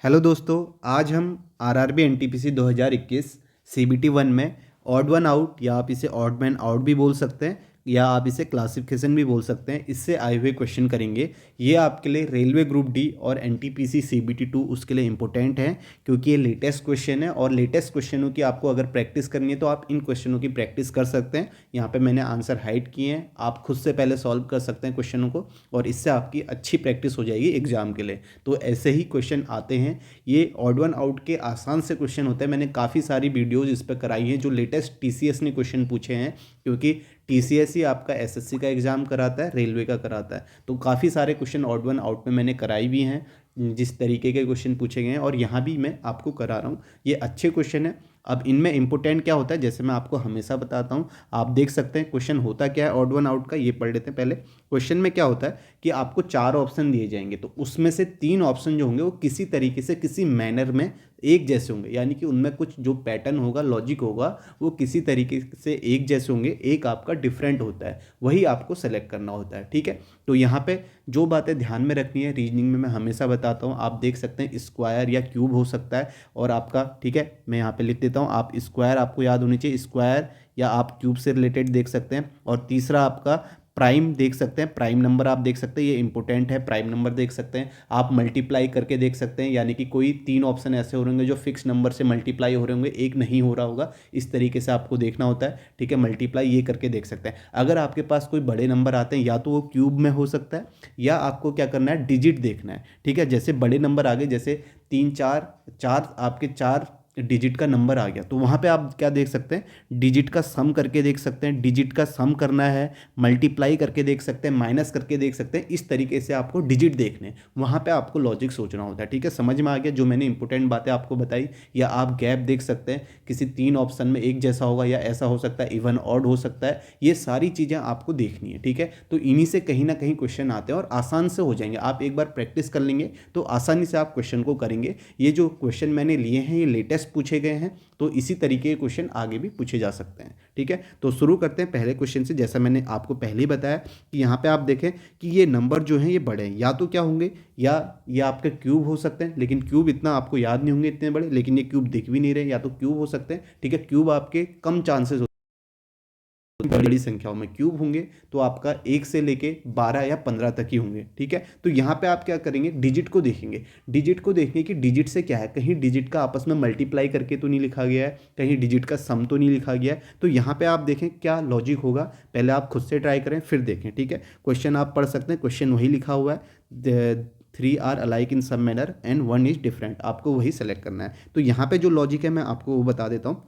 Hello दोस्तों। आज हम आरआरबी एनटीपीसी 2021 सीबीटी 1 में ऑड वन आउट या आप इसे ऑड मैन आउट भी बोल सकते हैं या आप इसे क्लासिफिकेशन भी बोल सकते हैं, इससे आए हुए क्वेश्चन करेंगे। ये आपके लिए रेलवे ग्रुप डी और एनटीपीसी सीबीटी 2 उसके लिए इंपॉर्टेंट है, क्योंकि ये लेटेस्ट क्वेश्चन है और लेटेस्ट क्वेश्चनों की आपको अगर प्रैक्टिस करनी है तो आप इन क्वेश्चनों की प्रैक्टिस कर सकते हैं। यहाँ पे मैंने आंसर हाइड किए हैं, आप खुद से पहले सॉल्व कर सकते हैं क्वेश्चनों को और इससे आपकी अच्छी प्रैक्टिस हो जाएगी एग्जाम के लिए। तो ऐसे ही क्वेश्चन आते हैं। ये ऑड वन आउट के आसान से क्वेश्चन होते हैं। मैंने काफ़ी सारी वीडियोज़ इस पर कराई हैं जो लेटेस्ट टीसीएस ने क्वेश्चन पूछे हैं, क्योंकि टीसीएस ही आपका एसएससी का एग्ज़ाम कराता है, रेलवे का कराता है। तो काफ़ी सारे क्वेश्चन ऑड वन आउट में मैंने कराई भी हैं, जिस तरीके के क्वेश्चन पूछे गए हैं और यहाँ भी मैं आपको करा रहा हूँ। ये अच्छे क्वेश्चन है। अब इनमें इंपॉर्टेंट क्या होता है, जैसे मैं आपको हमेशा बताता हूँ, आप देख सकते हैं क्वेश्चन होता क्या है ऑड वन आउट का, ये पढ़ लेते हैं पहले। क्वेश्चन में क्या होता है कि आपको 4 ऑप्शन दिए जाएंगे, तो उसमें से 3 ऑप्शन जो होंगे वो किसी तरीके से किसी मैनर में एक जैसे होंगे, यानी कि उनमें कुछ जो पैटर्न होगा, लॉजिक होगा, वो किसी तरीके से एक जैसे होंगे, एक आपका डिफरेंट होता है, वही आपको सेलेक्ट करना होता है। ठीक है, तो यहाँ पे जो बातें ध्यान में रखनी है, रीजनिंग में मैं हमेशा बताता हूँ, आप देख सकते हैं स्क्वायर या क्यूब हो सकता है और आपका, ठीक है मैं यहाँ पे लिख देता हूँ, आप स्क्वायर आपको याद होनी चाहिए, स्क्वायर या आप क्यूब से रिलेटेड देख सकते हैं। और तीसरा आपका प्राइम देख सकते हैं, प्राइम नंबर आप देख सकते हैं, ये इंपॉर्टेंट है, प्राइम नंबर देख सकते हैं। आप मल्टीप्लाई करके देख सकते हैं, यानी कि कोई 3 ऑप्शन ऐसे हो रहेंगे जो फिक्स नंबर से मल्टीप्लाई हो रहे होंगे, एक नहीं हो रहा होगा, इस तरीके से आपको देखना होता है। ठीक है, मल्टीप्लाई ये करके देख सकते हैं। अगर आपके पास कोई बड़े नंबर आते हैं, या तो वो क्यूब में हो सकता है या आपको क्या करना है, डिजिट देखना है। ठीक है, जैसे बड़े नंबर आ गए, जैसे 3 4 4 आपके 4 डिजिट का नंबर आ गया, तो वहाँ पे आप क्या देख सकते हैं, डिजिट का सम करके देख सकते हैं, डिजिट का सम करना है, मल्टीप्लाई करके देख सकते हैं, माइनस करके देख सकते हैं। इस तरीके से आपको डिजिट देखने, वहाँ पे आपको लॉजिक सोचना होता है। ठीक है, समझ में आ गया जो मैंने इंपॉर्टेंट बातें आपको बताई। या आप गैप देख सकते हैं, किसी 3 ऑप्शन में एक जैसा होगा या ऐसा हो सकता है, इवन ऑड हो सकता है, ये सारी चीज़ें आपको देखनी है। ठीक है, तो इन्हीं से कहीं ना कहीं क्वेश्चन आते हैं और आसान से हो जाएंगे। आप एक बार प्रैक्टिस कर लेंगे तो आसानी से आप क्वेश्चन को करेंगे। ये जो क्वेश्चन मैंने लिए हैं ये लेटेस्ट पूछे गए हैं, तो इसी तरीके के क्वेश्चन आगे भी पूछे जा सकते हैं। ठीक है, तो शुरू करते हैं पहले क्वेश्चन से। जैसा मैंने आपको पहले ही बताया कि यहाँ पे आप देखें कि ये नंबर जो हैं ये बड़े हैं, या तो क्या होंगे, या ये आपके क्यूब हो सकते हैं, लेकिन क्यूब इतना आपको याद नहीं होंगे इतने बड़े, लेकिन ये क्यूब दिख भी नहीं रहे, या तो क्यूब हो सकते हैं। ठीक है, क्यूब आपके कम चांसेस, बड़ी संख्याओं में क्यूब होंगे, तो आपका 1 से लेके 12 या 15 तक ही होंगे। ठीक है, तो यहाँ पे आप क्या करेंगे, डिजिट को देखेंगे। डिजिट को देखेंगे कि डिजिट से क्या है, कहीं डिजिट का आपस में मल्टीप्लाई करके तो नहीं लिखा गया है, कहीं डिजिट का सम तो नहीं लिखा गया है। तो यहाँ पे आप देखें क्या लॉजिक होगा, पहले आप खुद से ट्राई करें फिर देखें। ठीक है, क्वेश्चन आप पढ़ सकते हैं, क्वेश्चन वही लिखा हुआ है, 3 are alike in some manner and 1 is different, आपको वही सेलेक्ट करना है। तो यहाँ पे जो लॉजिक है मैं आपको वो बता देता हूँ।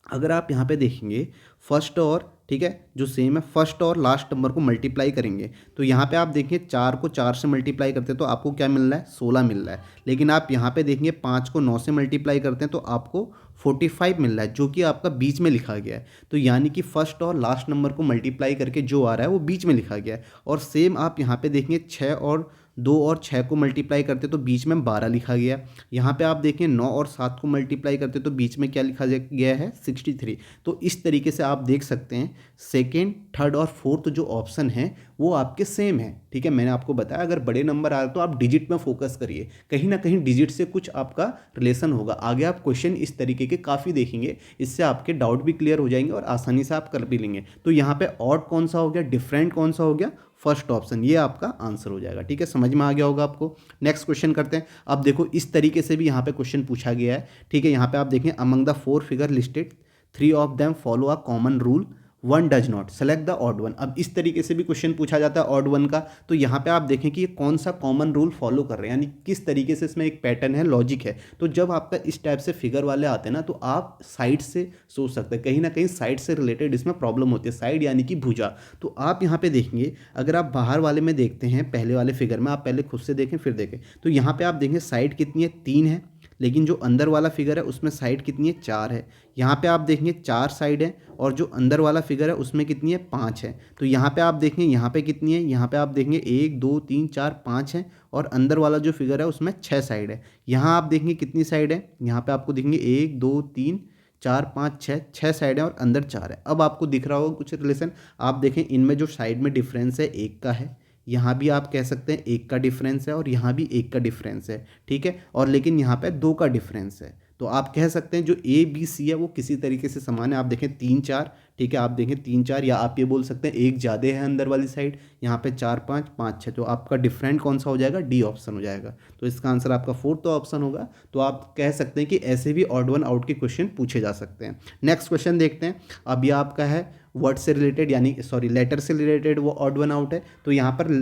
अगर आप यहाँ पे देखेंगे फर्स्ट और, ठीक है, जो सेम है, फर्स्ट और लास्ट नंबर को मल्टीप्लाई करेंगे, तो यहाँ पे आप देखेंगे 4 को 4 से मल्टीप्लाई करते हैं तो आपको क्या मिल रहा है, 16 मिल रहा है। लेकिन आप यहाँ पे देखेंगे 5 को 9 से मल्टीप्लाई करते हैं तो आपको 45 मिल रहा है, जो कि आपका बीच में लिखा गया है। तो यानी कि फर्स्ट और लास्ट नंबर को मल्टीप्लाई करके जो आ रहा है वो बीच में लिखा गया है। और सेम आप यहाँ पे देखेंगे 6 और 2 और 6 को मल्टीप्लाई करते तो बीच में 12 लिखा गया। यहाँ पे आप देखें 9 और 7 को मल्टीप्लाई करते तो बीच में क्या लिखा गया है, 63। तो इस तरीके से आप देख सकते हैं सेकेंड, थर्ड और फोर्थ जो ऑप्शन है वो आपके सेम है। ठीक है, मैंने आपको बताया अगर बड़े नंबर आ रहे तो आप डिजिट में फोकस करिए, कहीं ना कहीं डिजिट से कुछ आपका रिलेशन होगा। आगे आप क्वेश्चन इस तरीके के काफ़ी देखेंगे, इससे आपके डाउट भी क्लियर हो जाएंगे और आसानी से आप कर भी लेंगे। तो यहाँ पे ऑड कौन सा हो गया, डिफरेंट कौन सा हो गया, फर्स्ट ऑप्शन, ये आपका आंसर हो जाएगा। ठीक है, समझ में आ गया होगा आपको। नेक्स्ट क्वेश्चन करते हैं। अब देखो इस तरीके से भी यहाँ पे क्वेश्चन पूछा गया है। ठीक है, यहाँ पे आप देखें among the 4 figure listed 3 of them follow a common rule, 1 does not, select the odd one. अब इस तरीके से भी क्वेश्चन पूछा जाता है ऑड वन का, तो यहाँ पे आप देखें कि ये कौन सा कॉमन रूल फॉलो कर रहे हैं, यानी किस तरीके से इसमें एक पैटर्न है, लॉजिक है। तो जब आपका इस टाइप से फिगर वाले आते हैं ना, तो आप साइड से सोच सकते हैं, कहीं ना कहीं साइड से रिलेटेड इसमें प्रॉब्लम होती है, साइड यानी कि भुजा। तो आप यहाँ पे देखेंगे, अगर आप बाहर वाले में देखते हैं, पहले वाले फिगर में, आप पहले खुद से देखें फिर देखें, तो यहाँ पे आप देखेंगे साइड कितनी है, 3 है, लेकिन जो अंदर वाला फिगर है उसमें साइड कितनी है, 4 है। यहाँ पे आप देखेंगे 4 साइड है और जो अंदर वाला फिगर है उसमें कितनी है, 5 है। तो यहाँ पे आप देखेंगे यहाँ पे कितनी है, यहाँ पे आप देखेंगे 1 2 3 4 5 है, और अंदर वाला जो फिगर है उसमें 6 साइड है। यहाँ आप देखेंगे कितनी साइड है, यहाँ पे आपको देखेंगे 1 2 3 4 5 6 साइड है और अंदर 4 है। अब आपको दिख रहा होगा कुछ रिलेशन, आप देखें इनमें जो साइड में डिफरेंस है 1 का है, यहाँ भी आप कह सकते हैं 1 का डिफरेंस है और यहाँ भी 1 का डिफरेंस है, ठीक है, और लेकिन यहाँ पे 2 का डिफरेंस है। तो आप कह सकते हैं जो ए बी सी है वो किसी तरीके से समान है। आप देखें 3 4, ठीक है, आप देखें 3 4, या आप ये बोल सकते हैं एक ज़्यादा है अंदर वाली साइड, यहाँ पे 4 5 5 6, तो आपका डिफरेंट कौन सा हो जाएगा, डी ऑप्शन हो जाएगा। तो इसका आंसर आपका फोर्थ ऑप्शन होगा। तो आप कह सकते हैं कि ऐसे भी ऑड वन आउट के क्वेश्चन पूछे जा सकते हैं। नेक्स्ट क्वेश्चन देखते हैं। अब ये आपका है वर्ड से रिलेटेड, यानी सॉरी लेटर से रिलेटेड वो ऑड वन आउट है। तो यहाँ पर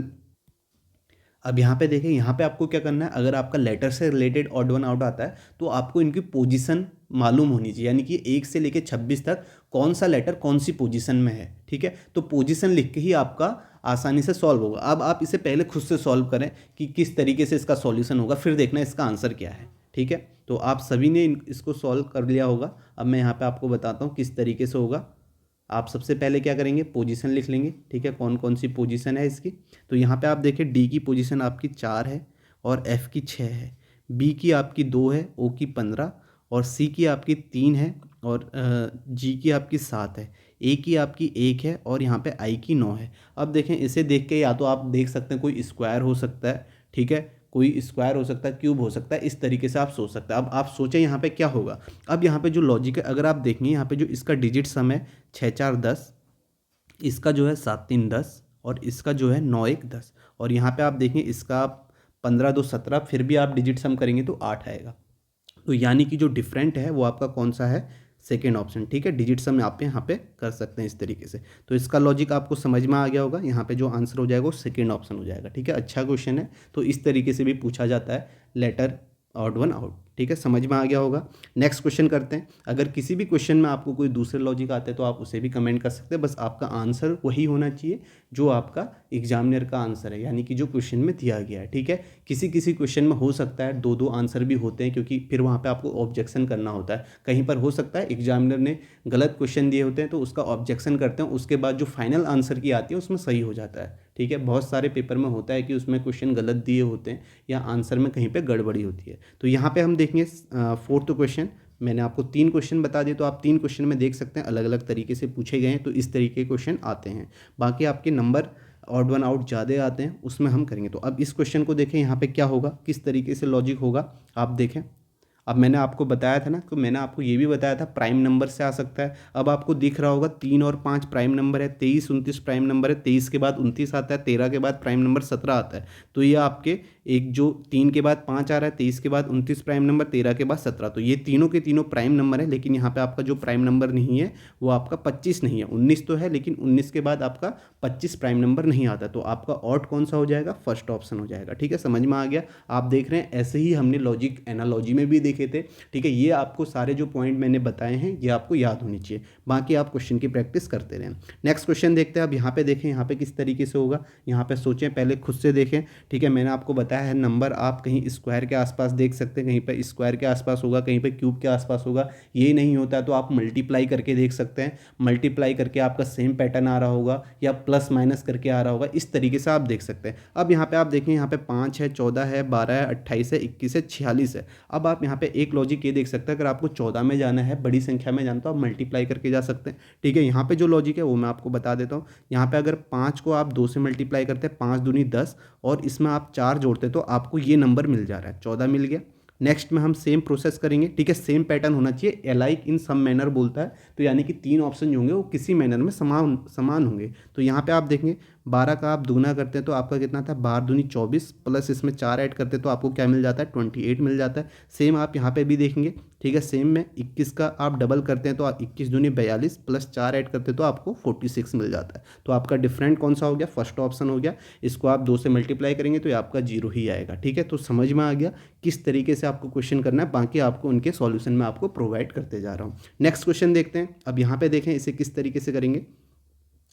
अब यहाँ पे देखें, यहाँ पे आपको क्या करना है, अगर आपका लेटर से रिलेटेड ऑड वन आउट आता है तो आपको इनकी पोजीशन मालूम होनी चाहिए, यानी कि 1 से लेकर 26 तक कौन सा लेटर कौन सी पोजीशन में है, ठीक है। तो पोजीशन लिख के ही आपका आसानी से सॉल्व होगा। अब आप इसे पहले खुद से सॉल्व करें कि किस तरीके से इसका सॉल्यूशन होगा, फिर देखना इसका आंसर क्या है, ठीक है। तो आप सभी ने इसको सॉल्व कर लिया होगा। अब मैं यहाँ पर आपको बताता हूँ किस तरीके से होगा। आप सबसे पहले क्या करेंगे, पोजीशन लिख लेंगे, ठीक है, कौन कौन सी पोजीशन है इसकी। तो यहाँ पे आप देखें डी की पोजीशन आपकी 4 है और एफ की 6 है, बी की आपकी 2 है, ओ की 15 और सी की आपकी 3 है और जी की आपकी 7 है, ए की आपकी 1 है और यहाँ पे आई की 9 है। अब देखें इसे देख के या तो आप देख सकते हैं कोई स्क्वायर हो सकता है, ठीक है, कोई स्क्वायर हो सकता है, क्यूब हो सकता है, इस तरीके से आप सोच सकते हैं। अब आप सोचें यहाँ पे क्या होगा। अब यहाँ पे जो लॉजिक है, अगर आप देखेंगे यहाँ पे जो इसका डिजिट सम है 6 4 10, इसका जो है 7 3 10 और इसका जो है 9 1 10, और यहाँ पे आप देखें इसका 15 2 17, फिर भी आप डिजिट सम करेंगे तो 8 आएगा। तो यानी कि जो डिफरेंट है वो आपका कौन सा है, सेकेंड ऑप्शन, ठीक है। डिजिट सम आप यहाँ पे कर सकते हैं इस तरीके से। तो इसका लॉजिक आपको समझ में आ गया होगा। यहाँ पे जो आंसर हो जाएगा वो सेकेंड ऑप्शन हो जाएगा, ठीक है। अच्छा क्वेश्चन है। तो इस तरीके से भी पूछा जाता है लेटर ऑड वन आउट, ठीक है, समझ में आ गया होगा। नेक्स्ट क्वेश्चन करते हैं। अगर किसी भी क्वेश्चन में आपको कोई दूसरे लॉजिक आते हैं तो आप उसे भी कमेंट कर सकते हैं, बस आपका आंसर वही होना चाहिए जो आपका एग्जामिनर का आंसर है, यानी कि जो क्वेश्चन में दिया गया है, ठीक है। किसी किसी क्वेश्चन में हो सकता है 2 2 आंसर भी होते हैं, क्योंकि फिर वहाँ पे आपको ऑब्जेक्शन करना होता है। कहीं पर हो सकता है एग्जामिनर ने गलत क्वेश्चन दिए होते हैं तो उसका ऑब्जेक्शन करते हैं, उसके बाद जो फाइनल आंसर की आती है उसमें सही हो जाता है, ठीक है। बहुत सारे पेपर में होता है कि उसमें क्वेश्चन गलत दिए होते हैं या आंसर में कहीं पे गड़बड़ी होती है। तो यहाँ पे हम देखेंगे फोर्थ क्वेश्चन। मैंने आपको 3 क्वेश्चन बता दिए, तो आप 3 क्वेश्चन में देख सकते हैं अलग अलग तरीके से पूछे गए हैं, तो इस तरीके के क्वेश्चन आते हैं। बाकी आपके नंबर ऑड वन आउट ज़्यादा आते हैं, उसमें हम करेंगे। तो अब इस क्वेश्चन को देखें, यहाँ पे क्या होगा, किस तरीके से लॉजिक होगा, आप देखें। अब मैंने आपको बताया था ना, तो मैंने आपको ये भी बताया था प्राइम नंबर से आ सकता है। अब आपको दिख रहा होगा 3 और 5 प्राइम नंबर है, 23 29 प्राइम नंबर है, 23 के बाद 29 आता है, 13 के बाद प्राइम नंबर 17 आता है। तो ये आपके एक जो 3 के बाद 5 आ रहा है, 23 के बाद 29 प्राइम नंबर, 13 के बाद 17, तो ये तीनों के तीनों प्राइम नंबर है। लेकिन यहाँ पे आपका जो प्राइम नंबर नहीं है वो आपका 25 नहीं है, 19 तो है, लेकिन 19 के बाद आपका 25 प्राइम नंबर नहीं आता। तो आपका ऑड कौन सा हो जाएगा, फर्स्ट ऑप्शन हो जाएगा, ठीक है। समझ में आ गया। आप देख रहे हैं ऐसे ही हमने लॉजिक एनालॉजी में भी देखे थे, ठीक है। ये आपको सारे जो पॉइंट मैंने बताए हैं ये आपको याद होनी चाहिए, बाकी आप क्वेश्चन की प्रैक्टिस करते रहें। नेक्स्ट क्वेश्चन देखते हैं। अब यहाँ पे देखें, यहाँ पे किस तरीके से होगा, यहाँ पे सोचें, पहले खुद से देखें, ठीक है। मैंने आपको बताया है नंबर आप कहीं स्क्वायर के आसपास देख सकते हैं, कहीं पे स्क्वायर के आसपास होगा, कहीं पे क्यूब के आसपास होगा। ये नहीं होता है तो आप मल्टीप्लाई करके देख सकते हैं, मल्टीप्लाई करके आपका सेम पैटर्न आ रहा होगा या प्लस माइनस करके आ रहा होगा, इस तरीके से आप देख सकते हैं। अब यहाँ पे आप देखें, यहाँ पे 5 है, 14 है, 12 है, 28 है, 21 है, 46 है। अब आप यहाँ पे एक लॉजिक ये देख सकते हैं, अगर आपको 14 में जाना है, बड़ी संख्या में जाना, तो आप मल्टीप्लाई करके जा सकते हैं, ठीक है। यहाँ पे जो लॉजिक है वो मैं आपको बता देता हूँ। यहाँ पे अगर 5 को आप 2 से मल्टीप्लाई करते हैं, 5 दूनी 10, और इसमें आप 4 जोड़ते हैं तो आपको ये नंबर मिल जा रहा है, 14 मिल गया। नेक्स्ट में हम सेम प्रोसेस करेंगे, ठीक है। सेम पैटर्न होना चाहिए, अलाइक इन सम मैनर बोलता है, तो यानी कि 3 ऑप्शन जो होंगे वो किसी मैनर में समान होंगे। तो यहाँ पे आप देखेंगे 12 का आप दूना करते हैं तो आपका कितना था, 12 दूनी 24, प्लस इसमें 4 ऐड करते हैं तो आपको क्या मिल जाता है, 28 मिल जाता है। सेम आप यहाँ पे भी देखेंगे, ठीक है। सेम में 21 का आप डबल करते हैं तो 21 दूनी 42, प्लस 4 ऐड करते हैं तो आपको 46 मिल जाता है। तो आपका डिफरेंट कौन सा हो गया, फर्स्ट ऑप्शन हो गया। इसको आप 2 से मल्टीप्लाई करेंगे तो ये आपका 0 ही आएगा, ठीक है। तो समझ में आ गया किस तरीके से आपको क्वेश्चन करना है, बाकी आपको उनके सॉल्यूशन में आपको प्रोवाइड करते जा रहा हूँ। नेक्स्ट क्वेश्चन देखते हैं। अब यहाँ पे देखें इसे किस तरीके से करेंगे।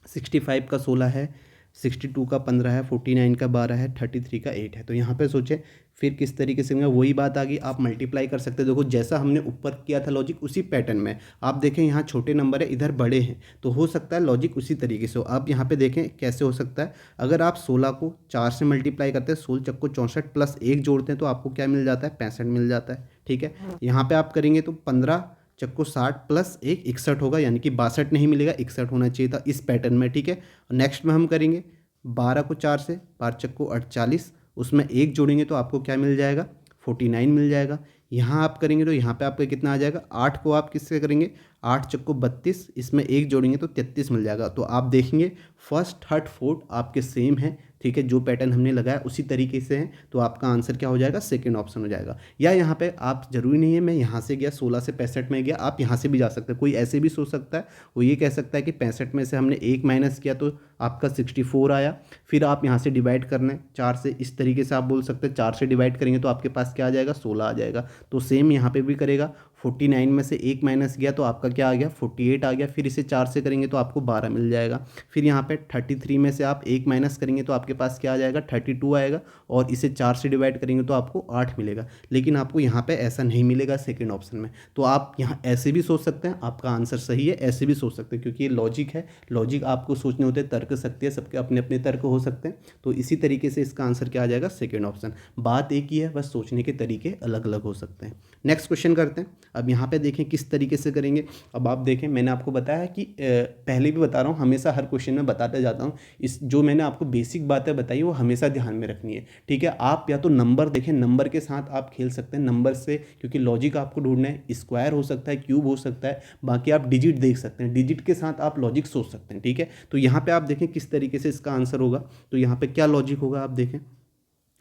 65 का 16 है, 62 का 15 है, 49 का 12 है, 33 का 8 है। तो यहाँ पे सोचें फिर किस तरीके से वही बात आ गई, आप मल्टीप्लाई कर सकते हैं। देखो जैसा हमने ऊपर किया था लॉजिक, उसी पैटर्न में आप देखें, यहाँ छोटे नंबर है, इधर बड़े हैं, तो हो सकता है लॉजिक उसी तरीके से हो। आप यहाँ पे देखें कैसे हो सकता है। अगर आप 16 को 4 से मल्टीप्लाई करते हैं, 16 चक्को 64, प्लस 1 जोड़ते हैं तो आपको क्या मिल जाता है, 65 मिल जाता है, ठीक है। यहाँ पर आप करेंगे तो 15 चक्को 60 प्लस 1 61 होगा, यानी कि 62 नहीं मिलेगा, 61 होना चाहिए था इस पैटर्न में, ठीक है। नेक्स्ट में हम करेंगे 12 को 4 से, 5 चक्को 48, उसमें 1 जोड़ेंगे तो आपको क्या मिल जाएगा, 49 मिल जाएगा। यहाँ आप करेंगे तो यहाँ पे आपका कितना आ जाएगा, 8 को आप किससे करेंगे, 8 चक्को 32, इसमें 1 जोड़ेंगे तो 33 मिल जाएगा। तो आप देखेंगे फर्स्ट थर्ड फोर्थ आपके सेम है, ठीक है, जो पैटर्न हमने लगाया उसी तरीके से है, तो आपका आंसर क्या हो जाएगा, सेकंड ऑप्शन हो जाएगा। या यहाँ पे आप जरूरी नहीं है मैं यहाँ से गया 16 से 65 में गया, आप यहाँ से भी जा सकते हैं। कोई ऐसे भी सोच सकता है, वो ये कह सकता है कि 65 में से हमने 1 माइनस किया तो आपका 64 आया, फिर आप यहाँ से डिवाइड करना है 4 से, इस तरीके से आप बोल सकते हैं। 4 से डिवाइड करेंगे तो आपके पास क्या आ जाएगा, 16 आ जाएगा। तो सेम यहाँ पे भी करेगा, 49 में से 1 माइनस गया तो आपका क्या आ गया, 48 आ गया। फिर इसे 4 से करेंगे तो आपको 12 मिल जाएगा। फिर यहाँ पे 33 में से आप 1 माइनस करेंगे तो आपके पास क्या आ जाएगा, 32 आएगा, और इसे 4 से डिवाइड करेंगे तो आपको 8 मिलेगा। लेकिन आपको यहाँ पे ऐसा नहीं मिलेगा सेकंड ऑप्शन में। तो आप यहाँ ऐसे भी सोच सकते हैं, आपका आंसर सही है, ऐसे भी सोच सकते हैं, क्योंकि ये लॉजिक है। लॉजिक आपको सोचने होते हैं, तर्क शक्ति है, सबके अपने अपने तर्क हो सकते हैं। तो इसी तरीके से इसका आंसर क्या आ जाएगा, सेकेंड ऑप्शन। बात एक ही है, बस सोचने के तरीके अलग अलग हो सकते हैं। नेक्स्ट क्वेश्चन करते हैं। अब यहाँ पे देखें किस तरीके से करेंगे। अब आप देखें, मैंने आपको बताया कि पहले भी बता रहा हूँ, हमेशा हर क्वेश्चन में बताते जाता हूँ। इस जो मैंने आपको बेसिक बातें बताई वो हमेशा ध्यान में रखनी है, ठीक है। आप या तो नंबर देखें, नंबर के साथ आप खेल सकते हैं, नंबर से, क्योंकि लॉजिक आपको ढूंढना है। स्क्वायर हो सकता है, क्यूब हो सकता है, बाकी आप डिजिट देख सकते हैं, डिजिट के साथ आप लॉजिक सोच सकते हैं, ठीक है। तो यहाँ पे आप देखें किस तरीके से इसका आंसर होगा। तो यहाँ पे क्या लॉजिक होगा, आप देखें,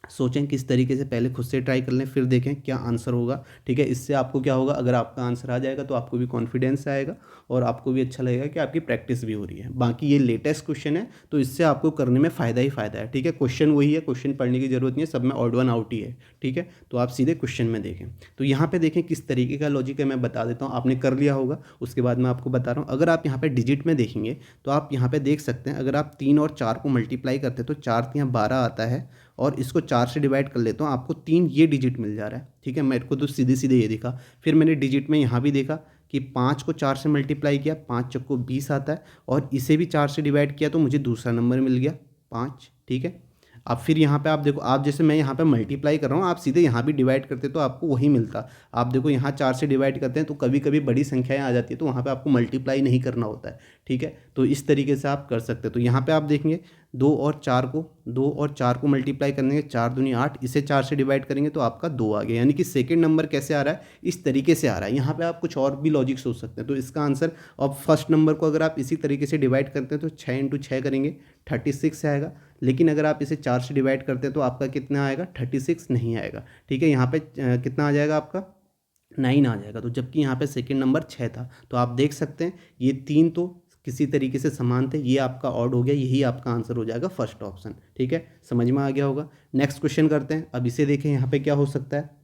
सोचें किस तरीके से, पहले खुद से ट्राई कर लें, फिर देखें क्या आंसर होगा, ठीक है। इससे आपको क्या होगा, अगर आपका आंसर आ जाएगा तो आपको भी कॉन्फिडेंस आएगा और आपको भी अच्छा लगेगा कि आपकी प्रैक्टिस भी हो रही है। बाकी ये लेटेस्ट क्वेश्चन है, तो इससे आपको करने में फ़ायदा ही फ़ायदा है, ठीक है। क्वेश्चन वही है, क्वेश्चन पढ़ने की जरूरत नहीं है, सब में ऑड वन आउट ही है, ठीक है। तो आप सीधे क्वेश्चन में देखें। तो यहाँ पर देखें किस तरीके का लॉजिक है, मैं बता देता हूँ, आपने कर लिया होगा, उसके बाद मैं आपको बता रहा हूँ। अगर आप यहाँ पर डिजिट में देखेंगे तो आप यहाँ पर देख सकते हैं, अगर आप 3 और 4 को मल्टीप्लाई करते हैं तो 4 3 12 आता है, और इसको 4 से डिवाइड कर लेता हूँ, आपको 3 ये डिजिट मिल जा रहा है, ठीक है। मेरे को तो सीधे सीधे ये दिखा। फिर मैंने डिजिट में यहाँ भी देखा कि 5 को 4 से मल्टीप्लाई किया, 5 चक्को 20 आता है, और इसे भी 4 से डिवाइड किया तो मुझे दूसरा नंबर मिल गया 5, ठीक है। अब फिर यहाँ पे आप देखो, आप जैसे मैं यहाँ पे मल्टीप्लाई कर रहा हूँ, आप सीधे यहाँ भी डिवाइड करते तो आपको वही मिलता। आप देखो यहाँ 4 से डिवाइड करते हैं तो कभी कभी बड़ी संख्याएं आ जाती है, तो वहाँ पे आपको मल्टीप्लाई नहीं करना होता है, ठीक है। तो इस तरीके से आप कर सकते हैं। तो यहाँ पे आप देखेंगे 2 और 4 को मल्टीप्लाई करेंगे, 4 दूनी 8, इसे 4 से डिवाइड करेंगे तो आपका 2 आ गया। यानी कि सेकंड नंबर कैसे आ रहा है, इस तरीके से आ रहा है। यहाँ पे आप कुछ और भी लॉजिक सोच सकते हैं। तो इसका आंसर, अब फर्स्ट नंबर को अगर आप इसी तरीके से डिवाइड करते हैं तो 6 इंटू 6 करेंगे 36 आएगा। लेकिन अगर आप इसे 4 से डिवाइड करते हैं तो आपका कितना आएगा, 36 नहीं आएगा, ठीक है। यहाँ पे कितना आ जाएगा आपका, 9 आ जाएगा। तो जबकि यहाँ पे सेकंड नंबर 6 था। तो आप देख सकते हैं ये 3 तो किसी तरीके से समान थे, ये आपका ऑड हो गया, यही आपका आंसर हो जाएगा फर्स्ट ऑप्शन, ठीक है। समझ में आ गया होगा। नेक्स्ट क्वेश्चन करते हैं। अब इसे देखें यहाँ पे क्या हो सकता है,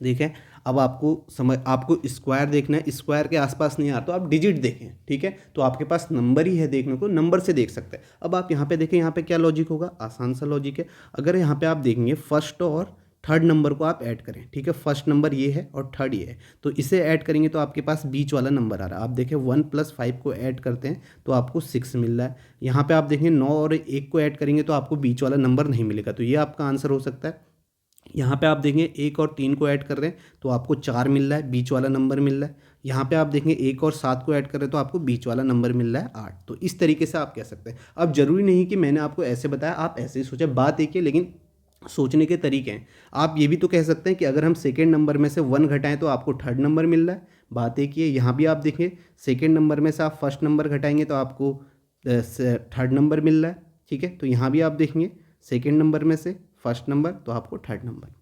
देखें। अब आपको स्क्वायर देखना है, स्क्वायर के आसपास नहीं आ रहा तो आप डिजिट देखें, ठीक है। तो आपके पास नंबर ही है देखने को, नंबर से देख सकते हैं। अब आप यहाँ पे देखें, यहाँ पे क्या लॉजिक होगा, आसान सा लॉजिक है। अगर यहाँ पे आप देखेंगे फर्स्ट और थर्ड नंबर को आप ऐड करें, ठीक है। फर्स्ट नंबर ये है और थर्ड ये है, तो इसे ऐड करेंगे तो आपके पास बीच वाला नंबर आ रहा है। आप देखें 1 + 5 को ऐड करते हैं तो आपको 6 मिल रहा है। यहाँ पे आप देखेंगे 9 और 1 को ऐड करेंगे तो आपको बीच वाला नंबर नहीं मिलेगा, तो ये आपका आंसर हो सकता है। यहाँ पे आप देखेंगे 1 और 3 को ऐड कर रहे हैं तो आपको 4 मिल रहा है, बीच वाला नंबर मिल रहा है। यहाँ पे आप देखेंगे 1 और 7 को ऐड कर रहे हैं तो आपको बीच वाला नंबर मिल रहा है 8। तो इस तरीके से आप कह सकते हैं। अब जरूरी नहीं कि मैंने आपको ऐसे बताया आप ऐसे ही सोचें, बात एक है, लेकिन सोचने के तरीके हैं। आप ये भी तो कह सकते हैं कि अगर हम सेकेंड नंबर में से 1 घटाएं तो आपको थर्ड नंबर मिल रहा है, बात एक ही है। यहाँ भी आप देखें सेकेंड नंबर में से आप फर्स्ट नंबर घटाएंगे तो आपको थर्ड नंबर मिल रहा है, ठीक है। तो यहाँ भी आप देखेंगे सेकेंड नंबर में से फर्स्ट नंबर तो आपको थर्ड नंबर।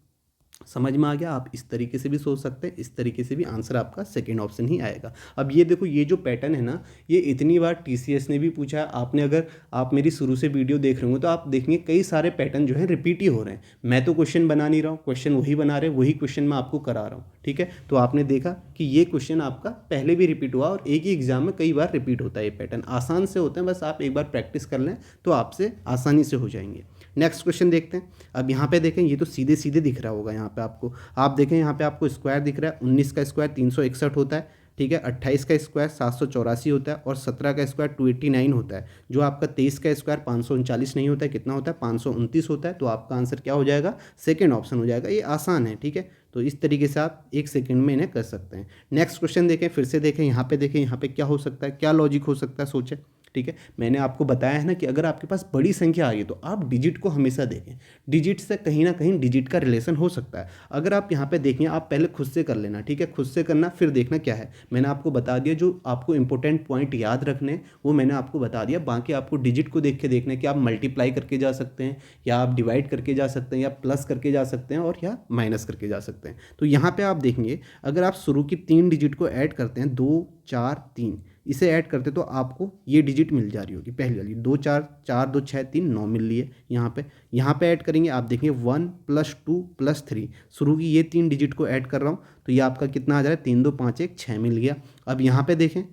समझ में आ गया। आप इस तरीके से भी सोच सकते हैं, इस तरीके से भी आंसर आपका सेकंड ऑप्शन ही आएगा। अब ये देखो, ये जो पैटर्न है ना, ये इतनी बार टीसीएस ने भी पूछा है। आपने, अगर आप मेरी शुरू से वीडियो देख रहे होंगे तो आप देखेंगे कई सारे पैटर्न जो है रिपीट ही हो रहे हैं। मैं तो क्वेश्चन बना नहीं रहा हूँ, क्वेश्चन वही बना रहे हैं, वही क्वेश्चन मैं आपको करा रहा हूँ, ठीक है। तो आपने देखा कि ये क्वेश्चन आपका पहले भी रिपीट हुआ और एक ही एग्जाम में कई बार रिपीट होता है। ये पैटर्न आसान से होते हैं, बस आप एक बार प्रैक्टिस कर लें तो आपसे आसानी से हो जाएंगे। नेक्स्ट क्वेश्चन देखते हैं। अब यहाँ पे देखें, ये तो सीधे सीधे दिख रहा होगा यहाँ पे आपको। आप देखें यहाँ पे आपको स्क्वायर दिख रहा है, 19 का स्क्वायर 361 होता है, ठीक है। 28 का स्क्वायर 784 होता है, और 17 का स्क्वायर 289 होता है। जो आपका 23 का स्क्वायर 539 नहीं होता है, कितना होता है, 529 होता है। तो आपका आंसर क्या हो जाएगा, सेकेंड ऑप्शन हो जाएगा। ये आसान है, ठीक है। तो इस तरीके से आप 1 सेकंड में इन्हें कर सकते हैं। नेक्स्ट क्वेश्चन देखें, फिर से देखें, यहाँ पे देखें, यहाँ पे क्या हो सकता है, क्या लॉजिक हो सकता है, सोचें। ठीक है, मैंने आपको बताया है ना कि अगर आपके पास बड़ी संख्या आ गई तो आप डिजिट को हमेशा देखें, डिजिट से कहीं ना कहीं डिजिट का रिलेशन हो सकता है। अगर आप यहाँ पे देखें, आप पहले खुद से कर लेना, ठीक है, खुद से करना, फिर देखना क्या है। मैंने आपको बता दिया, जो आपको इंपॉर्टेंट पॉइंट याद रखने वो मैंने आपको बता दिया। बाकी आपको डिजिट को देख के देखना है कि आप मल्टीप्लाई करके जा सकते हैं, या आप डिवाइड करके जा सकते हैं, या प्लस करके जा सकते हैं, और या माइनस करके जा सकते हैं। तो यहाँ पे आप देखेंगे, अगर आप शुरू की 3 डिजिट को ऐड करते हैं, 2 4 3, इसे ऐड करते तो आपको ये डिजिट मिल जा रही होगी, पहली वाली 2 4 4 2 6 3 9 मिल रही है। यहाँ पे ऐड करेंगे, आप देखेंगे 1 + 2 + 3, शुरू की ये 3 डिजिट को ऐड कर रहा हूँ तो ये आपका कितना आ जा रहा है, 3 2 5 1 6 मिल गया। अब यहाँ पे देखें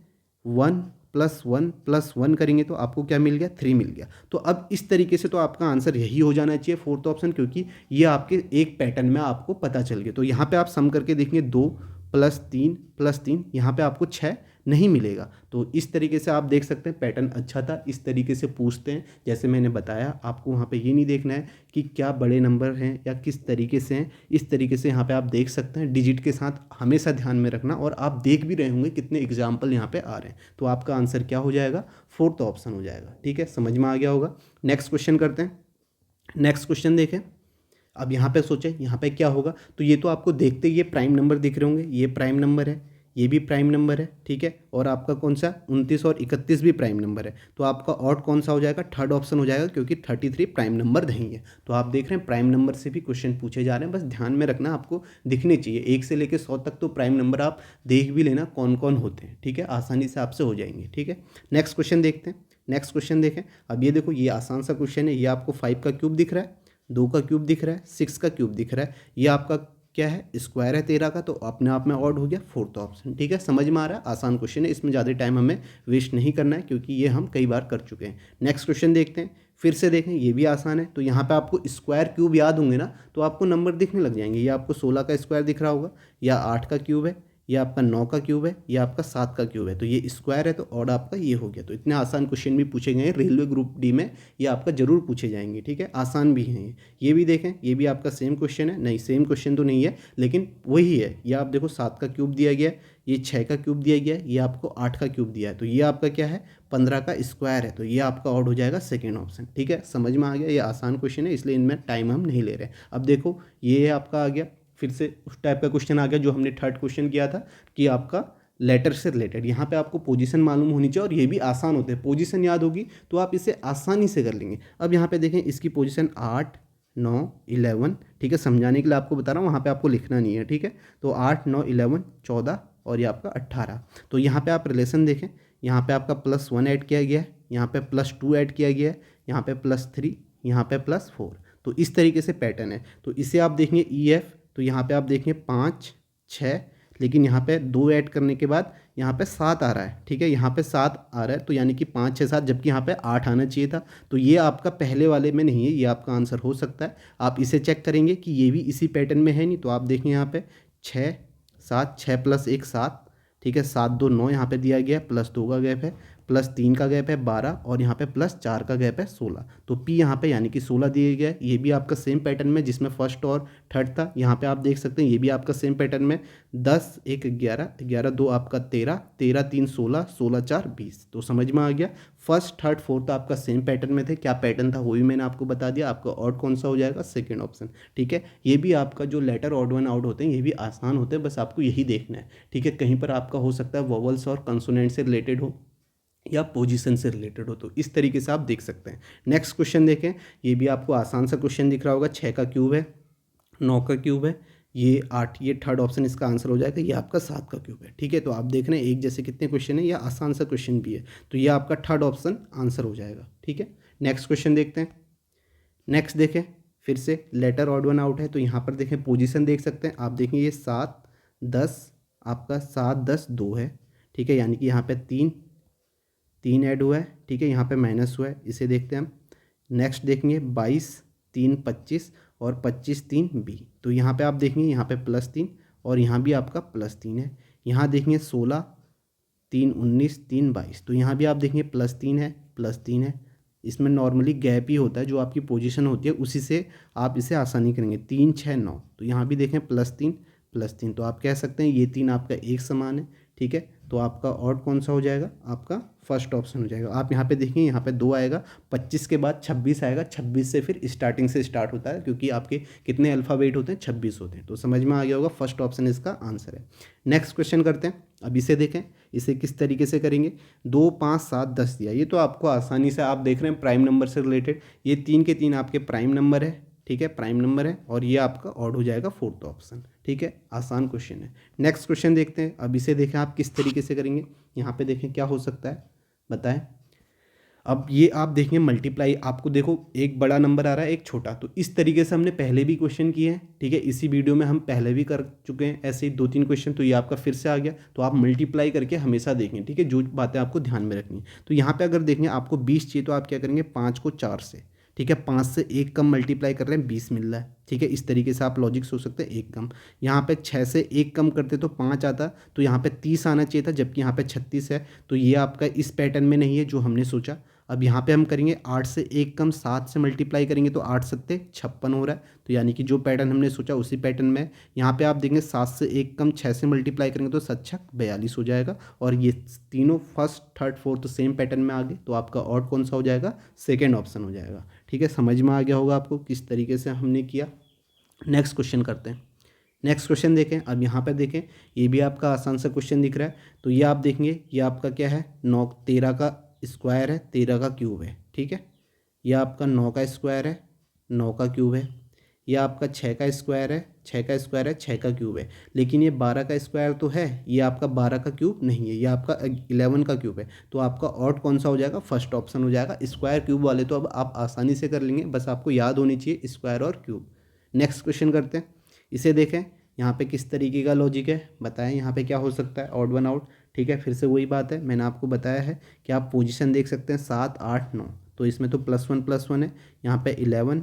1 + 1 + 1 करेंगे तो आपको क्या मिल गया, 3 मिल गया। तो अब इस तरीके से तो आपका आंसर यही हो जाना चाहिए, फोर्थ ऑप्शन, क्योंकि ये आपके एक पैटर्न में आपको पता चल गया। तो यहाँ पे आप सम करके देखेंगे 2 + 3 + 3, यहाँ पे आपको 6 नहीं मिलेगा। तो इस तरीके से आप देख सकते हैं पैटर्न अच्छा था, इस तरीके से पूछते हैं। जैसे मैंने बताया आपको, वहाँ पे ये नहीं देखना है कि क्या बड़े नंबर हैं या किस तरीके से हैं, इस तरीके से यहाँ पे आप देख सकते हैं। डिजिट के साथ हमेशा ध्यान में रखना, और आप देख भी रहे होंगे कितने एग्जाम्पल यहाँ पे आ रहे हैं। तो आपका आंसर क्या हो जाएगा, फोर्थ ऑप्शन हो जाएगा। ठीक है, समझ में आ गया होगा। नेक्स्ट क्वेश्चन करते हैं। नेक्स्ट क्वेश्चन देखें। अब यहाँ पे सोचें यहाँ पे क्या होगा, तो ये तो आपको देखते ही ये प्राइम नंबर दिख रहे होंगे, ये प्राइम नंबर है, ये भी प्राइम नंबर है, ठीक है, और आपका कौन सा 29 और 31 भी प्राइम नंबर है। तो आपका ऑड कौन सा हो जाएगा, थर्ड ऑप्शन हो जाएगा, क्योंकि 33 प्राइम नंबर नहीं है। तो आप देख रहे हैं प्राइम नंबर से भी क्वेश्चन पूछे जा रहे हैं, बस ध्यान में रखना, आपको दिखने चाहिए 1 से लेकर 100 तक। तो प्राइम नंबर आप देख भी लेना कौन कौन होते हैं, ठीक है, आसानी से आपसे हो जाएंगे। ठीक है, नेक्स्ट क्वेश्चन देखते हैं। नेक्स्ट क्वेश्चन देखें। अब ये देखो, ये आसान सा क्वेश्चन है। ये आपको 5 का क्यूब दिख रहा है, 2 का क्यूब दिख रहा है, 6 का क्यूब दिख रहा है। ये आपका क्या है, स्क्वायर है 13 का, तो अपने आप में ऑड हो गया, फोर्थ ऑप्शन। ठीक है, समझ में आ रहा है, आसान क्वेश्चन है, इसमें ज़्यादा टाइम हमें वेस्ट नहीं करना है, क्योंकि ये हम कई बार कर चुके हैं। नेक्स्ट क्वेश्चन देखते हैं, फिर से देखें, ये भी आसान है। तो यहाँ पे आपको स्क्वायर क्यूब याद होंगे ना, तो आपको नंबर दिखने लग जाएंगे। ये आपको 16 का स्क्वायर दिख रहा होगा, या 8 का क्यूब है, ये आपका 9 का क्यूब है, ये आपका 7 का क्यूब है। तो ये स्क्वायर है, तो ऑड आपका ये हो गया। तो इतने आसान क्वेश्चन भी पूछे गए हैं रेलवे ग्रुप डी में, ये आपका जरूर पूछे जाएंगे। ठीक है, आसान भी हैं ये भी देखें, ये भी आपका सेम क्वेश्चन है, नहीं सेम क्वेश्चन तो नहीं है, लेकिन वही है। ये आप देखो 7 का क्यूब दिया गया है, ये 6 का क्यूब दिया गया है, ये आपको 8 का क्यूब दिया है। तो ये आपका क्या है, 15 का स्क्वायर है। तो ये आपका ऑड हो जाएगा सेकेंड ऑप्शन। ठीक है, समझ में आ गया, ये आसान क्वेश्चन है, इसलिए इनमें टाइम हम नहीं ले रहे। अब देखो, ये आपका आ गया, फिर से उस टाइप का क्वेश्चन आ गया जो हमने थर्ड क्वेश्चन किया था, कि आपका लेटर से रिलेटेड। यहाँ पे आपको पोजीशन मालूम होनी चाहिए, और ये भी आसान होते हैं। पोजीशन याद होगी तो आप इसे आसानी से कर लेंगे। अब यहाँ पे देखें, इसकी पोजीशन 8 9 11, ठीक है, समझाने के लिए आपको बता रहा हूँ, वहाँ पे आपको लिखना नहीं है। ठीक है, तो 8 9 11 14 और ये आपका 18। तो यहाँ पे आप रिलेशन देखें, यहाँ पे आपका +1 ऐड किया गया है, यहाँ पे +2 ऐड किया गया है, यहाँ पे +3, यहाँ पे +4। तो इस तरीके से पैटर्न है। तो इसे आप देखेंगे EF, तो यहाँ पे आप देखेंगे 5 6, लेकिन यहाँ पे 2 ऐड करने के बाद यहाँ पे 7 आ रहा है। ठीक है, यहाँ पे 7 आ रहा है, तो यानी कि 5 6 7, जबकि यहाँ पे 8 आना चाहिए था। तो ये आपका पहले वाले में नहीं है, ये आपका आंसर हो सकता है। आप इसे चेक करेंगे कि ये भी इसी पैटर्न में है नहीं। तो आप देखें यहाँ पे 6 7, 6 + 1 7, ठीक है, 7 2 9 यहाँ पे दिया गया, +2 का गैप है, +3 का गैप है 12, और यहाँ पे +4 का गैप है 16। तो P यहाँ पे यानी कि 16 दिए गया है। ये भी आपका सेम पैटर्न में, जिसमें फर्स्ट और थर्ड था। यहाँ पे आप देख सकते हैं, ये भी आपका सेम पैटर्न में 10 1 11 11 2 आपका 13 13 3 16 16 4 20। तो समझ में आ गया, फर्स्ट थर्ड फोर्थ आपका सेम पैटर्न में थे। क्या पैटर्न था वो भी मैंने आपको बता दिया। आपका ऑड कौन सा हो जाएगा, सेकेंड ऑप्शन। ठीक है, ये भी आपका जो लेटर ऑड वन आउट होते हैं, ये भी आसान होते हैं, बस आपको यही देखना है। ठीक है, कहीं पर आपका हो सकता है वोवल्स और कंसोनेंट से रिलेटेड हो, या पोजीशन से रिलेटेड हो, तो इस तरीके से आप देख सकते हैं। नेक्स्ट क्वेश्चन देखें, ये भी आपको आसान सा क्वेश्चन दिख रहा होगा। 6 का क्यूब है, 9 का क्यूब है, ये 8, ये थर्ड ऑप्शन इसका आंसर हो जाएगा। ये आपका 7 का क्यूब है। ठीक है, तो आप देख रहे हैं एक जैसे कितने क्वेश्चन है, या आसान सा क्वेश्चन भी है, तो ये आपका थर्ड ऑप्शन आंसर हो जाएगा। ठीक है, नेक्स्ट क्वेश्चन देखते हैं। नेक्स्ट देखें, फिर से लेटर ऑड वन आउट है, तो यहाँ पर देखें पोजीशन देख सकते हैं। आप देखें ये 7 10, आपका 7 10 2 है। ठीक है, यानी कि यहाँ पे 3 ऐड हुआ है। ठीक है, यहाँ पे माइनस हुआ है, इसे देखते हैं हम। नेक्स्ट देखेंगे 22 3 25 और 25 3 B। तो यहाँ पे आप देखेंगे, यहाँ पे +3 और यहाँ भी आपका +3 है। यहाँ देखेंगे 16 3 19 3 22, तो यहाँ भी आप देखेंगे +3 है +3 है। इसमें नॉर्मली गैप ही होता है, जो आपकी पोजीशन होती है उसी से आप इसे आसानी करेंगे। 3 6 9, तो यहाँ भी देखें +3 +3, तो आप कह सकते हैं ये 3 आपका एक समान है। ठीक है, तो आपका ऑड कौन सा हो जाएगा, आपका फर्स्ट ऑप्शन हो जाएगा। आप यहाँ पे देखेंगे, यहाँ पे 2 आएगा, 25 के बाद 26 आएगा, 26 से फिर स्टार्टिंग से स्टार्ट होता है, क्योंकि आपके कितने अल्फ़ाबेट होते हैं, 26 होते हैं। तो समझ में आ गया होगा, फर्स्ट ऑप्शन इसका आंसर है। नेक्स्ट क्वेश्चन करते हैं। अब इसे देखें, इसे किस तरीके से करेंगे। 2, 5, 7, 10 दिया, ये तो आपको आसानी से आप देख रहे हैं प्राइम नंबर से रिलेटेड, ये 3 के 3 आपके प्राइम नंबर है, ठीक है, प्राइम नंबर है, और ये आपका ऑड हो जाएगा फोर्थ ऑप्शन, ठीक है, आसान क्वेश्चन है। नेक्स्ट क्वेश्चन देखते हैं। अब इसे देखें आप किस तरीके से करेंगे। यहाँ पे देखें क्या हो सकता है, बताएं। अब ये आप देखेंगे मल्टीप्लाई, आपको देखो एक बड़ा नंबर आ रहा है, एक छोटा, तो इस तरीके से हमने पहले भी क्वेश्चन किए हैं, ठीक है, इसी वीडियो में हम पहले भी कर चुके हैं ऐसे ही 2-3 क्वेश्चन, तो ये आपका फिर से आ गया। तो आप मल्टीप्लाई करके हमेशा देखें, ठीक है, जो बातें आपको ध्यान में रखनी है। तो यहाँ पे अगर देखेंगे आपको 20 चाहिए, तो आप क्या करेंगे, 5 को 4 से, ठीक है, 5 से 1 कम मल्टीप्लाई कर रहे हैं, 20 मिल रहा है, ठीक है, इस तरीके से आप लॉजिक सोच सकते हैं। 1 कम, यहाँ पे 6 से 1 कम करते तो 5 आता, तो यहाँ पे 30 आना चाहिए था, जबकि यहाँ पे 36 है, तो ये आपका इस पैटर्न में नहीं है जो हमने सोचा। अब यहाँ पे हम करेंगे 8 से 1 कम 7 से मल्टीप्लाई करेंगे, तो 8 सत्ते 56 हो रहा है, तो यानी कि जो पैटर्न हमने सोचा उसी पैटर्न में। यहाँ पे आप देखेंगे 7 से 1 कम 6 से मल्टीप्लाई करेंगे, तो 7 छक 42 हो जाएगा, और ये तीनों first, third, fourth same pattern में आ गए, तो आपका ऑड कौन सा हो जाएगा, सेकेंड ऑप्शन हो जाएगा, ठीक है। समझ में आ गया होगा आपको किस तरीके से हमने किया। नेक्स्ट क्वेश्चन करते हैं। नेक्स्ट क्वेश्चन देखें। अब यहाँ पर देखें, ये भी आपका आसान सा क्वेश्चन दिख रहा है, तो ये आप देखेंगे, ये आपका क्या है, 13 का स्क्वायर है, 13 का क्यूब है, ठीक है, यह आपका 9 का स्क्वायर है, 9 का क्यूब है, यह आपका 6 का स्क्वायर है, 6 का स्क्वायर है, 6 का क्यूब है, लेकिन ये 12 का स्क्वायर तो है, ये आपका 12 का क्यूब नहीं है, ये आपका 11 का क्यूब है, तो आपका ऑड कौन सा हो जाएगा, फर्स्ट ऑप्शन हो जाएगा। स्क्वायर क्यूब वाले तो अब आप आसानी से कर लेंगे, बस आपको याद होनी चाहिए स्क्वायर और क्यूब। नेक्स्ट क्वेश्चन करते हैं। इसे देखें, यहाँ पे किस तरीके का लॉजिक है, बताएं यहाँ पे क्या हो सकता है, ऑड वन आउट, ठीक है, फिर से वही बात है, मैंने आपको बताया है कि आप पोजीशन देख सकते हैं 7, 8, 9, तो इसमें तो +1 है, यहाँ पे 11,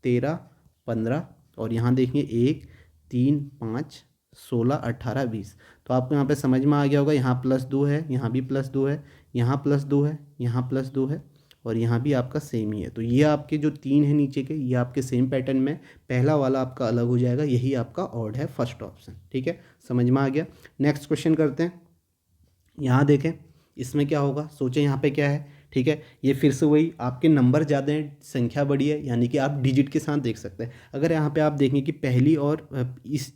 13, 15, और यहाँ देखिए 1, 3, 5, 16, 18, 20, तो आपको यहाँ पे समझ में आ गया होगा। यहाँ +2 है, यहाँ भी +2 है, यहाँ +2 है, यहाँ +2 है, और यहाँ भी आपका सेम ही है। तो ये आपके जो 3 है नीचे के, ये आपके सेम पैटर्न में, पहला वाला आपका अलग हो जाएगा, यही आपका ऑड है, फर्स्ट ऑप्शन, ठीक है, समझ में आ गया। नेक्स्ट क्वेश्चन करते हैं। यहाँ देखें, इसमें क्या होगा, सोचें यहाँ पे क्या है, ठीक है, ये फिर से वही, आपके नंबर ज़्यादा हैं, संख्या बड़ी है, यानी कि आप डिजिट के साथ देख सकते हैं। अगर यहाँ पे आप देखें कि पहली और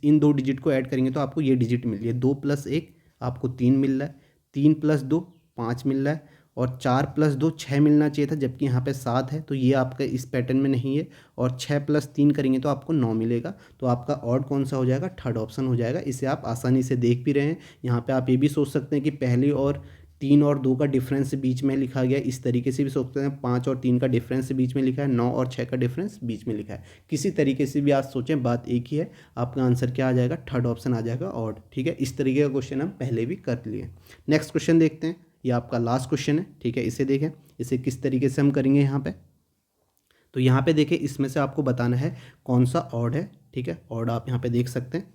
इन 2 डिजिट को ऐड करेंगे, तो आपको ये डिजिट मिल रही है, 2 + 1 आपको 3 मिल रहा है, 3 + 2 5 मिल रहा है, और 4 + 2 6 मिलना चाहिए था, जबकि यहाँ पे 7 है, तो ये आपका इस पैटर्न में नहीं है, और 6 + 3 करेंगे तो आपको 9 मिलेगा, तो आपका ऑड कौन सा हो जाएगा, थर्ड ऑप्शन हो जाएगा। इसे आप आसानी से देख भी रहे हैं। यहाँ पे आप ये भी सोच सकते हैं कि पहली और 3 और 2 का डिफरेंस बीच में लिखा गया, इस तरीके से भी सोच सकते हैं, 5 और 3 का डिफरेंस बीच में लिखा है, 9 और 6 का डिफरेंस बीच में लिखा है, किसी तरीके से भी आप सोचें, बात एक ही है, आपका आंसर क्या आ जाएगा, थर्ड ऑप्शन आ जाएगा, ऑड, ठीक है। इस तरीके का क्वेश्चन हम पहले भी कर लिए। नेक्स्ट क्वेश्चन देखते हैं, ये आपका लास्ट क्वेश्चन है, ठीक है, इसे देखें, इसे किस तरीके से हम करेंगे। यहाँ पे तो यहाँ पे देखें, इसमें से आपको बताना है कौन सा ऑड है, ठीक है, ऑड आप यहाँ पे देख सकते हैं।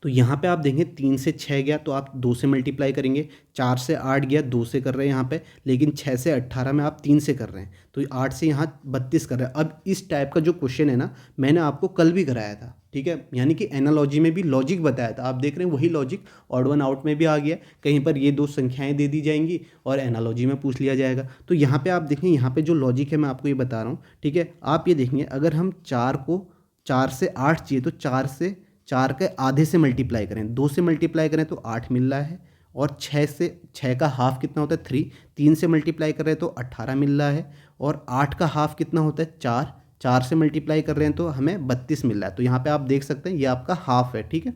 तो यहाँ पे आप देखेंगे 3 से 6 गया, तो आप 2 से मल्टीप्लाई करेंगे, 4 से 8 गया, 2 से कर रहे हैं यहाँ पे, लेकिन 6 से 18 में आप 3 से कर रहे हैं, तो 8 से यहाँ 32 कर रहे हैं। अब इस टाइप का जो क्वेश्चन है ना, मैंने आपको कल भी कराया था, ठीक है, यानी कि एनालॉजी में भी लॉजिक बताया था, आप देख रहे हैं वही लॉजिक ऑड वन आउट में भी आ गया। कहीं पर ये 2 संख्याएं दे दी जाएंगी और एनालॉजी में पूछ लिया जाएगा। तो यहाँ पे आप देखें, यहाँ पे जो लॉजिक है मैं आपको ये बता रहा हूँ, ठीक है, आप ये देखेंगे, अगर हम 4 से 8 चाहिए, तो 4 के आधे से मल्टीप्लाई करें, 2 से मल्टीप्लाई करें तो 8 मिल रहा है, और 6 का हाफ कितना होता है, 3 से मल्टीप्लाई कर रहे हैं तो 18 मिल रहा है, और 8 का हाफ कितना होता है, 4 से मल्टीप्लाई कर रहे हैं तो हमें 32 मिल रहा है। तो यहाँ पे आप देख सकते हैं ये आपका हाफ है, ठीक है,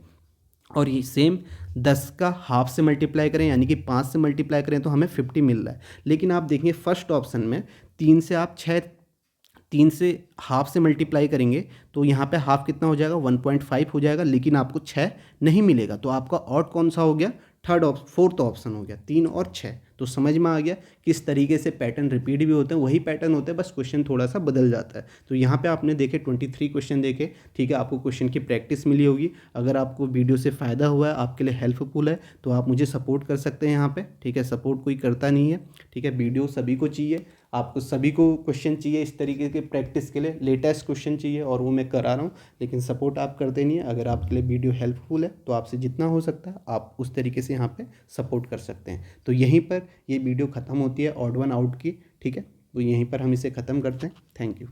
और ये सेम 10 का हाफ से मल्टीप्लाई करें, यानी कि 5 से मल्टीप्लाई करें तो हमें 50 मिल रहा है। लेकिन आप देखेंगे फर्स्ट ऑप्शन में 3 से हाफ से मल्टीप्लाई करेंगे, तो यहाँ पे हाफ कितना हो जाएगा, 1.5 हो जाएगा, लेकिन आपको 6 नहीं मिलेगा, तो आपका ऑड कौन सा हो गया, फोर्थ ऑप्शन हो गया, 3 और 6। तो समझ में आ गया किस तरीके से पैटर्न रिपीट भी होते हैं, वही पैटर्न होते हैं, बस क्वेश्चन थोड़ा सा बदल जाता है। तो यहाँ पे आपने देखे 23 क्वेश्चन देखे, ठीक है, आपको क्वेश्चन की प्रैक्टिस मिली होगी। अगर आपको वीडियो से फ़ायदा हुआ है, आपके लिए हेल्पफुल है, तो आप मुझे सपोर्ट कर सकते हैं यहाँ पे, ठीक है। सपोर्ट कोई करता नहीं है, ठीक है। वीडियो सभी को चाहिए, आपको सभी को क्वेश्चन चाहिए इस तरीके के प्रैक्टिस के लिए, लेटेस्ट क्वेश्चन चाहिए, और वो मैं करा रहा हूँ, लेकिन सपोर्ट आप करते नहीं है। अगर आपके लिए वीडियो हेल्पफुल है तो आपसे जितना हो सकता है आप उस तरीके से यहाँ पे सपोर्ट कर सकते हैं। तो यहीं पर ये वीडियो ख़त्म होती है ऑड वन आउट की, ठीक है। तो यहीं पर हम इसे ख़त्म करते हैं। Thank you.